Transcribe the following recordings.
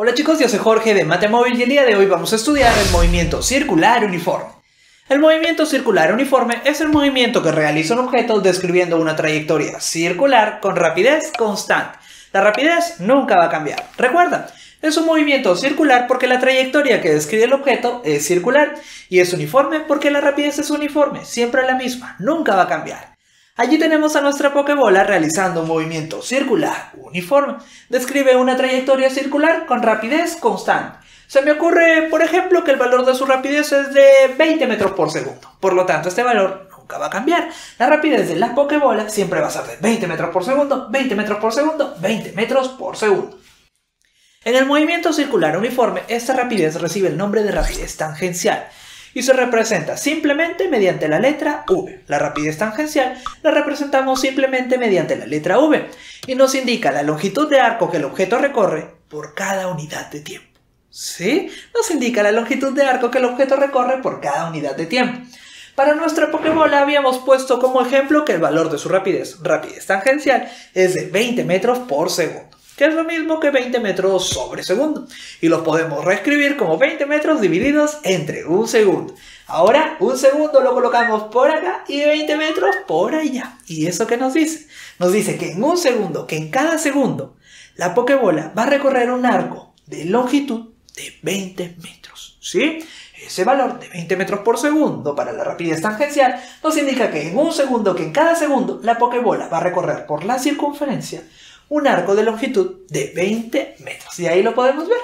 Hola chicos, yo soy Jorge de Matemóvil y el día de hoy vamos a estudiar el movimiento circular uniforme. El movimiento circular uniforme es el movimiento que realiza un objeto describiendo una trayectoria circular con rapidez constante. La rapidez nunca va a cambiar. Recuerda, es un movimiento circular porque la trayectoria que describe el objeto es circular y es uniforme porque la rapidez es uniforme, siempre la misma, nunca va a cambiar. Allí tenemos a nuestra Pokébola realizando un movimiento circular uniforme. Describe una trayectoria circular con rapidez constante. Se me ocurre, por ejemplo, que el valor de su rapidez es de 20 metros por segundo. Por lo tanto, este valor nunca va a cambiar. La rapidez de la Pokébola siempre va a ser de 20 metros por segundo, 20 metros por segundo, 20 metros por segundo. En el movimiento circular uniforme, esta rapidez recibe el nombre de rapidez tangencial y se representa simplemente mediante la letra V. La rapidez tangencial la representamos simplemente mediante la letra V y nos indica la longitud de arco que el objeto recorre por cada unidad de tiempo. ¿Sí? Nos indica la longitud de arco que el objeto recorre por cada unidad de tiempo. Para nuestra Pokébola habíamos puesto como ejemplo que el valor de su rapidez tangencial, es de 20 metros por segundo, que es lo mismo que 20 metros sobre segundo. Y los podemos reescribir como 20 metros divididos entre un segundo. Ahora, un segundo lo colocamos por acá y 20 metros por allá. ¿Y eso qué nos dice? Nos dice que en un segundo, que en cada segundo, la Pokébola va a recorrer un arco de longitud de 20 metros. ¿Sí? Ese valor de 20 metros por segundo para la rapidez tangencial nos indica que en un segundo, que en cada segundo, la Pokébola va a recorrer por la circunferencia un arco de longitud de 20 metros. Y ahí lo podemos ver.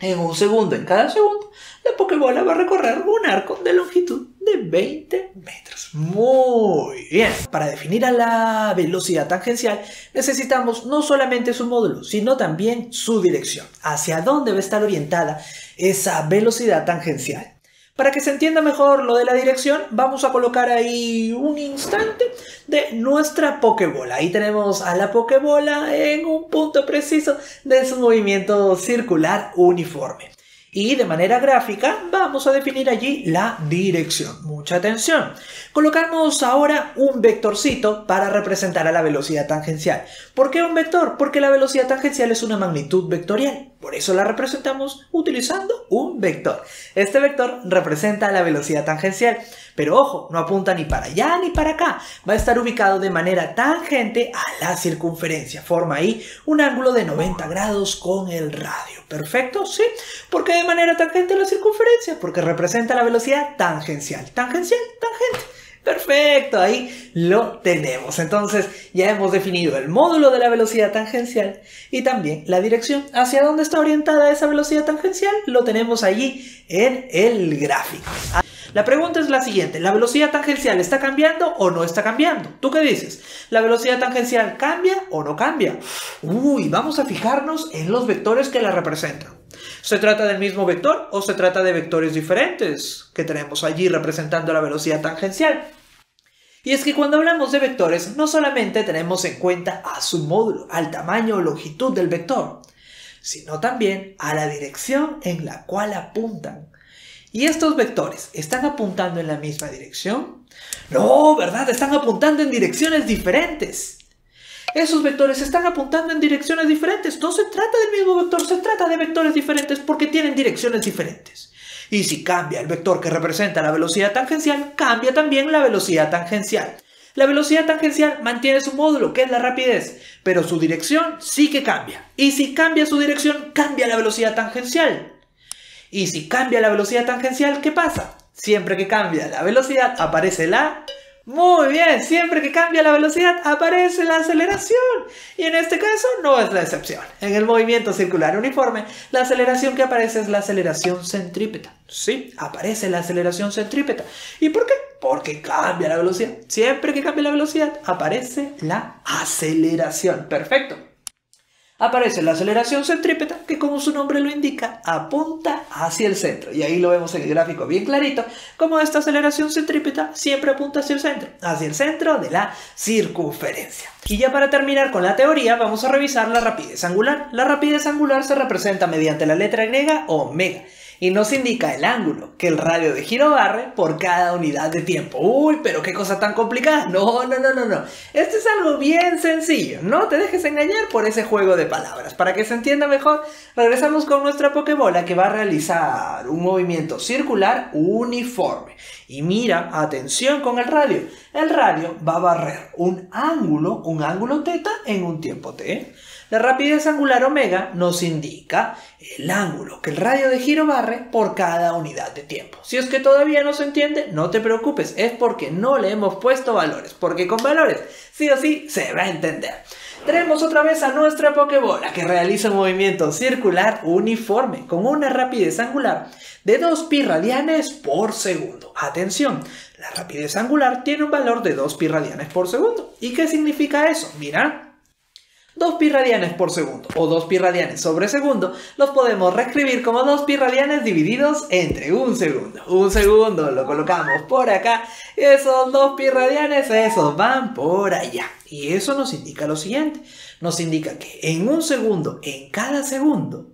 En un segundo, en cada segundo, la Pokébola va a recorrer un arco de longitud de 20 metros. Muy bien. Para definir a la velocidad tangencial necesitamos no solamente su módulo, sino también su dirección. ¿Hacia dónde va a estar orientada esa velocidad tangencial? Para que se entienda mejor lo de la dirección, vamos a colocar ahí un instante de nuestra Pokébola. Ahí tenemos a la Pokébola en un punto preciso de su movimiento circular uniforme. Y de manera gráfica vamos a definir allí la dirección. Mucha atención. Colocamos ahora un vectorcito para representar a la velocidad tangencial. ¿Por qué un vector? Porque la velocidad tangencial es una magnitud vectorial. Por eso la representamos utilizando un vector. Este vector representa la velocidad tangencial. Pero ojo, no apunta ni para allá ni para acá. Va a estar ubicado de manera tangente a la circunferencia. Forma ahí un ángulo de 90 grados con el radio. ¿Perfecto? ¿Sí? ¿Por qué de manera tangente a la circunferencia? Porque representa la velocidad tangencial. Tangencial, tangente. Perfecto, ahí lo tenemos. Entonces ya hemos definido el módulo de la velocidad tangencial y también la dirección. ¿Hacia dónde está orientada esa velocidad tangencial? Lo tenemos allí en el gráfico. La pregunta es la siguiente: ¿la velocidad tangencial está cambiando o no está cambiando? ¿Tú qué dices? ¿La velocidad tangencial cambia o no cambia? Vamos a fijarnos en los vectores que la representan. ¿Se trata del mismo vector o se trata de vectores diferentes que tenemos allí representando la velocidad tangencial? Y es que cuando hablamos de vectores no solamente tenemos en cuenta a su módulo, al tamaño o longitud del vector, sino también a la dirección en la cual apuntan. ¿Y estos vectores están apuntando en la misma dirección? No, ¿verdad? Están apuntando en direcciones diferentes. Esos vectores están apuntando en direcciones diferentes. No se trata del mismo vector, se trata de vectores diferentes porque tienen direcciones diferentes. Y si cambia el vector que representa la velocidad tangencial, cambia también la velocidad tangencial. La velocidad tangencial mantiene su módulo, que es la rapidez, pero su dirección sí que cambia. Y si cambia su dirección, cambia la velocidad tangencial. Y si cambia la velocidad tangencial, ¿qué pasa? Siempre que cambia la velocidad, aparece la... Muy bien, siempre que cambia la velocidad, aparece la aceleración. Y en este caso no es la excepción. En el movimiento circular uniforme, la aceleración que aparece es la aceleración centrípeta. Sí, aparece la aceleración centrípeta. ¿Y por qué? Porque cambia la velocidad. Siempre que cambia la velocidad, aparece la aceleración. Perfecto. Aparece la aceleración centrípeta que, como su nombre lo indica, apunta hacia el centro. Y ahí lo vemos en el gráfico bien clarito, como esta aceleración centrípeta siempre apunta hacia el centro de la circunferencia. Y ya para terminar con la teoría, vamos a revisar la rapidez angular. La rapidez angular se representa mediante la letra griega omega. y nos indica el ángulo que el radio de giro barre por cada unidad de tiempo. Uy, pero qué cosa tan complicada. No. Esto es algo bien sencillo. No te dejes engañar por ese juego de palabras. Para que se entienda mejor, regresamos con nuestra Pokébola que va a realizar un movimiento circular uniforme. Y mira, atención con el radio. El radio va a barrer un ángulo θ en un tiempo t. La rapidez angular omega nos indica el ángulo que el radio de giro barre por cada unidad de tiempo. Si es que todavía no se entiende, no te preocupes, es porque no le hemos puesto valores, porque con valores sí o sí se va a entender. Traemos otra vez a nuestra Pokébola que realiza un movimiento circular uniforme con una rapidez angular de 2 pi radianes por segundo. Atención, la rapidez angular tiene un valor de 2 pi radianes por segundo. ¿Y qué significa eso? Mira, 2 pi radianes por segundo o 2 pi radianes sobre segundo los podemos reescribir como 2 pi radianes divididos entre un segundo. Un segundo lo colocamos por acá y esos 2 pi radianes, esos van por allá. Y eso nos indica lo siguiente. Nos indica que en un segundo, en cada segundo,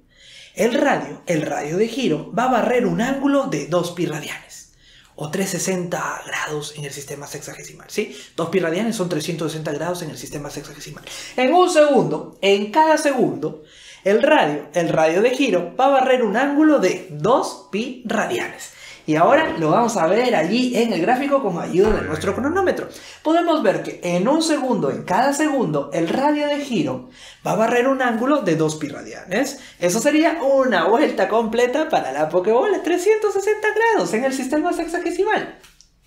el radio de giro va a barrer un ángulo de 2 pi radianes. O 360 grados en el sistema sexagesimal, ¿sí? 2 pi radianes son 360 grados en el sistema sexagesimal. En un segundo, en cada segundo, el radio de giro va a barrer un ángulo de 2 pi radianes. Y ahora lo vamos a ver allí en el gráfico con ayuda de nuestro cronómetro. Podemos ver que en un segundo, en cada segundo, el radio de giro va a barrer un ángulo de 2 pi radianes. Eso sería una vuelta completa para la Pokébola, 360 grados en el sistema sexagesimal.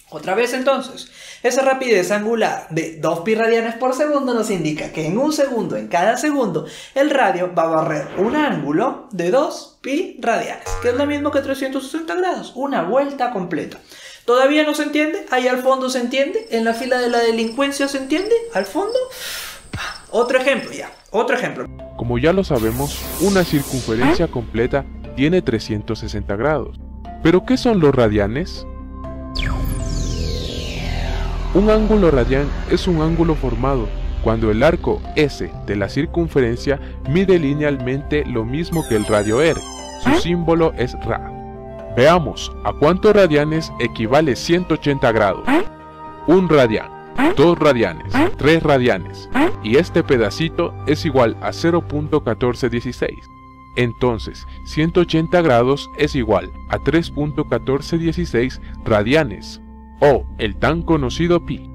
Otra vez entonces, esa rapidez angular de 2 pi radianes por segundo nos indica que en un segundo, en cada segundo, el radio va a barrer un ángulo de 2 pi radianes, que es lo mismo que 360 grados, una vuelta completa. ¿Todavía no se entiende? ¿Ahí al fondo se entiende? ¿En la fila de la delincuencia se entiende? ¿Al fondo? Otro ejemplo ya, otro ejemplo. Como ya lo sabemos, una circunferencia completa tiene 360 grados. ¿Pero qué son los radianes? Un ángulo radián es un ángulo formado cuando el arco S de la circunferencia mide linealmente lo mismo que el radio R. Su símbolo es Ra. Veamos, ¿a cuántos radianes equivale 180 grados? 1 radián, 2 radianes, 3 radianes, y este pedacito es igual a 0.1416. Entonces, 180 grados es igual a 3.1416 radianes, o el tan conocido pi.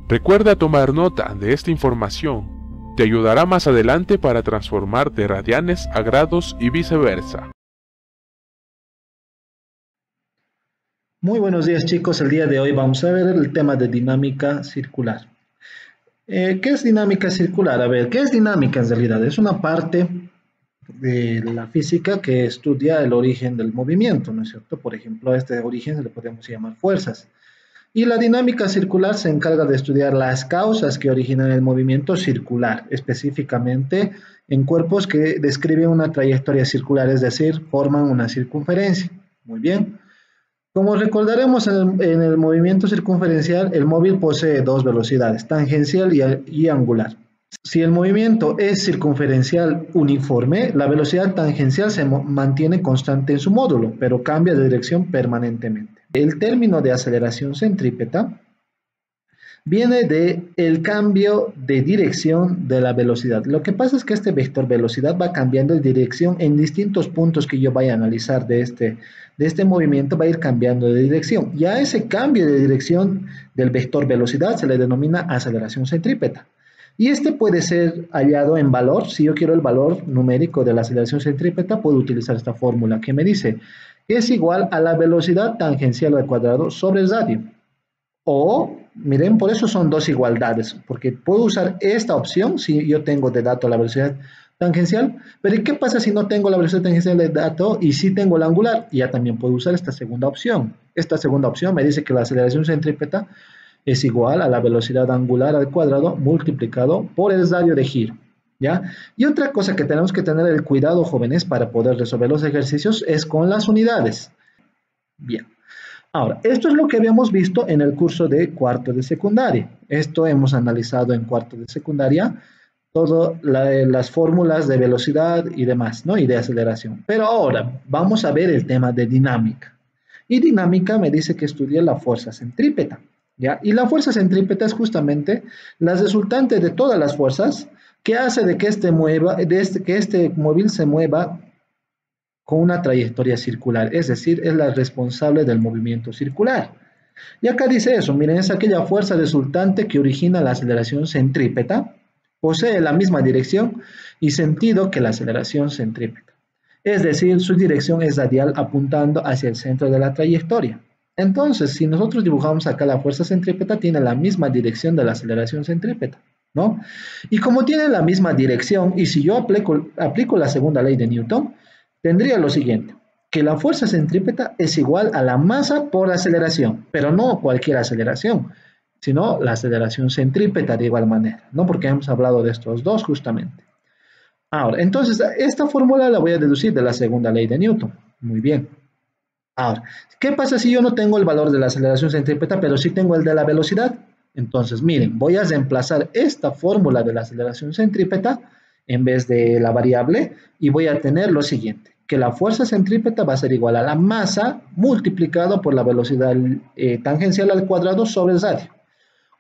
Recuerda tomar nota de esta información, te ayudará más adelante para transformar de radianes a grados y viceversa. Muy buenos días chicos, el día de hoy vamos a ver el tema de dinámica circular. ¿Qué es dinámica circular? A ver, ¿qué es dinámica en realidad? Es una parte de la física que estudia el origen del movimiento, ¿no es cierto? Por ejemplo, a este origen se le podemos llamar fuerzas. Y la dinámica circular se encarga de estudiar las causas que originan el movimiento circular, específicamente en cuerpos que describen una trayectoria circular, es decir, forman una circunferencia. Muy bien. Como recordaremos en el movimiento circunferencial, el móvil posee dos velocidades, tangencial y angular. Si el movimiento es circunferencial uniforme, la velocidad tangencial se mantiene constante en su módulo, pero cambia de dirección permanentemente. El término de aceleración centrípeta viene del cambio de dirección de la velocidad. Lo que pasa es que este vector velocidad va cambiando de dirección en distintos puntos que yo vaya a analizar de este movimiento, va a ir cambiando de dirección. Y a ese cambio de dirección del vector velocidad se le denomina aceleración centrípeta. Y este puede ser hallado en valor. Si yo quiero el valor numérico de la aceleración centrípeta, puedo utilizar esta fórmula que me dice que es igual a la velocidad tangencial al cuadrado sobre el radio. O, miren, por eso son dos igualdades, porque puedo usar esta opción si yo tengo de dato la velocidad tangencial, pero ¿qué pasa si no tengo la velocidad tangencial de dato y sí tengo la angular? Ya también puedo usar esta segunda opción. Esta segunda opción me dice que la aceleración centrípeta es igual a la velocidad angular al cuadrado multiplicado por el radio de giro, ¿ya? Y otra cosa que tenemos que tener el cuidado, jóvenes, para poder resolver los ejercicios es con las unidades. Bien. Ahora, esto es lo que habíamos visto en el curso de cuarto de secundaria. Esto hemos analizado en cuarto de secundaria todas las fórmulas de velocidad y demás, ¿no? Y de aceleración. Pero ahora vamos a ver el tema de dinámica. Y dinámica me dice que estudié la fuerza centrípeta, ¿ya? Y la fuerza centrípeta es justamente la resultante de todas las fuerzas que hace de que este móvil se mueva con una trayectoria circular, es decir, es la responsable del movimiento circular. Y acá dice eso, miren, es aquella fuerza resultante que origina la aceleración centrípeta, posee la misma dirección y sentido que la aceleración centrípeta. Es decir, su dirección es radial apuntando hacia el centro de la trayectoria. Entonces, si nosotros dibujamos acá la fuerza centrípeta, tiene la misma dirección de la aceleración centrípeta, ¿no? Y como tiene la misma dirección, y si yo aplico la segunda ley de Newton, tendría lo siguiente, que la fuerza centrípeta es igual a la masa por aceleración, pero no cualquier aceleración, sino la aceleración centrípeta de igual manera, ¿no? Porque hemos hablado de estos dos justamente. Ahora, entonces, esta fórmula la voy a deducir de la segunda ley de Newton. Muy bien. Ahora, ¿qué pasa si yo no tengo el valor de la aceleración centrípeta, pero sí tengo el de la velocidad? Entonces, miren, voy a reemplazar esta fórmula de la aceleración centrípeta en vez de la variable y voy a tener lo siguiente, que la fuerza centrípeta va a ser igual a la masa multiplicado por la velocidad tangencial al cuadrado sobre el radio.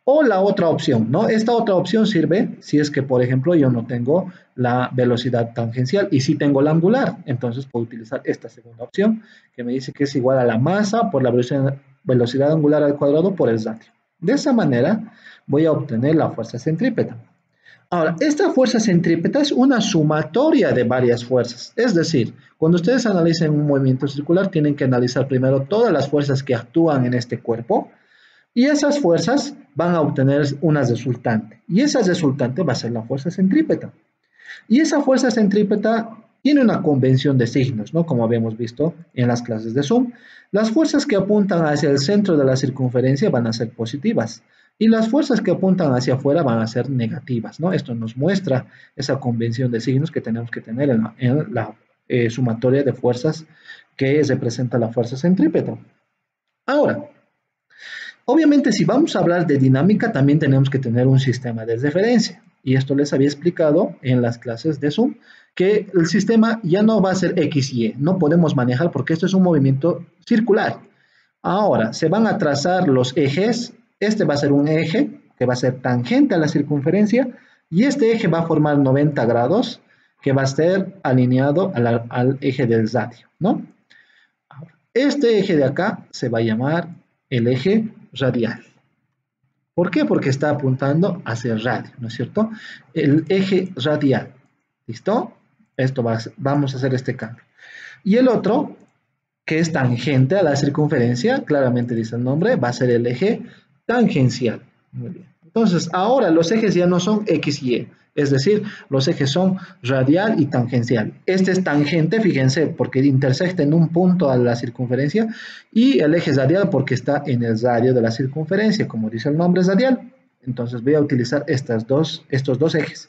O la otra opción, ¿no? Esta otra opción sirve si es que, por ejemplo, yo no tengo la velocidad tangencial y sí tengo la angular. Entonces puedo utilizar esta segunda opción que me dice que es igual a la masa por la velocidad angular al cuadrado por el radio. De esa manera voy a obtener la fuerza centrípeta. Ahora, esta fuerza centrípeta es una sumatoria de varias fuerzas. Es decir, cuando ustedes analicen un movimiento circular, tienen que analizar primero todas las fuerzas que actúan en este cuerpo. Y esas fuerzas van a obtener una resultante. Y esa resultante va a ser la fuerza centrípeta. Y esa fuerza centrípeta tiene una convención de signos, ¿no? Como habíamos visto en las clases de Zoom. Las fuerzas que apuntan hacia el centro de la circunferencia van a ser positivas. Y las fuerzas que apuntan hacia afuera van a ser negativas, ¿no? Esto nos muestra esa convención de signos que tenemos que tener en la sumatoria de fuerzas que representa la fuerza centrípeta. Ahora, obviamente, si vamos a hablar de dinámica, también tenemos que tener un sistema de referencia. Y esto les había explicado en las clases de Zoom, que el sistema ya no va a ser X y Y. No podemos manejar porque esto es un movimiento circular. Ahora, se van a trazar los ejes. Este va a ser un eje que va a ser tangente a la circunferencia. Y este eje va a formar 90 grados, que va a ser alineado al eje del radio, ¿no? Este eje de acá se va a llamar el eje radial. ¿Por qué? Porque está apuntando hacia el radio, ¿no es cierto? El eje radial. ¿Listo? Vamos a hacer este cambio. Y el otro, que es tangente a la circunferencia, claramente dice el nombre, va a ser el eje tangencial. Muy bien. Entonces, ahora los ejes ya no son X y Y. Es decir, los ejes son radial y tangencial. Este es tangente, fíjense, porque intersecta en un punto a la circunferencia, y el eje es radial porque está en el radio de la circunferencia, como dice el nombre, es radial. Entonces voy a utilizar estos dos ejes.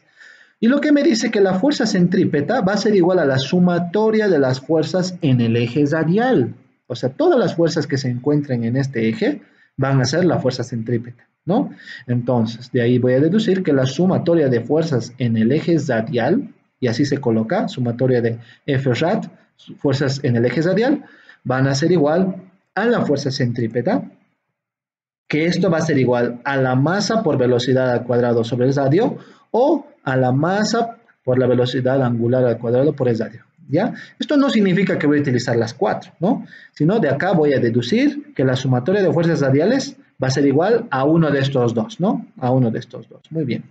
Y lo que me dice que la fuerza centrípeta va a ser igual a la sumatoria de las fuerzas en el eje radial. O sea, todas las fuerzas que se encuentren en este eje van a ser la fuerza centrípeta, ¿no? Entonces, de ahí voy a deducir que la sumatoria de fuerzas en el eje radial, y así se coloca, sumatoria de F rad, fuerzas en el eje radial, van a ser igual a la fuerza centrípeta, que esto va a ser igual a la masa por velocidad al cuadrado sobre el radio, o a la masa por la velocidad angular al cuadrado por el radio. ¿Ya? Esto no significa que voy a utilizar las 4, ¿no? Sino de acá voy a deducir que la sumatoria de fuerzas radiales va a ser igual a uno de estos dos, ¿no? A uno de estos dos. Muy bien.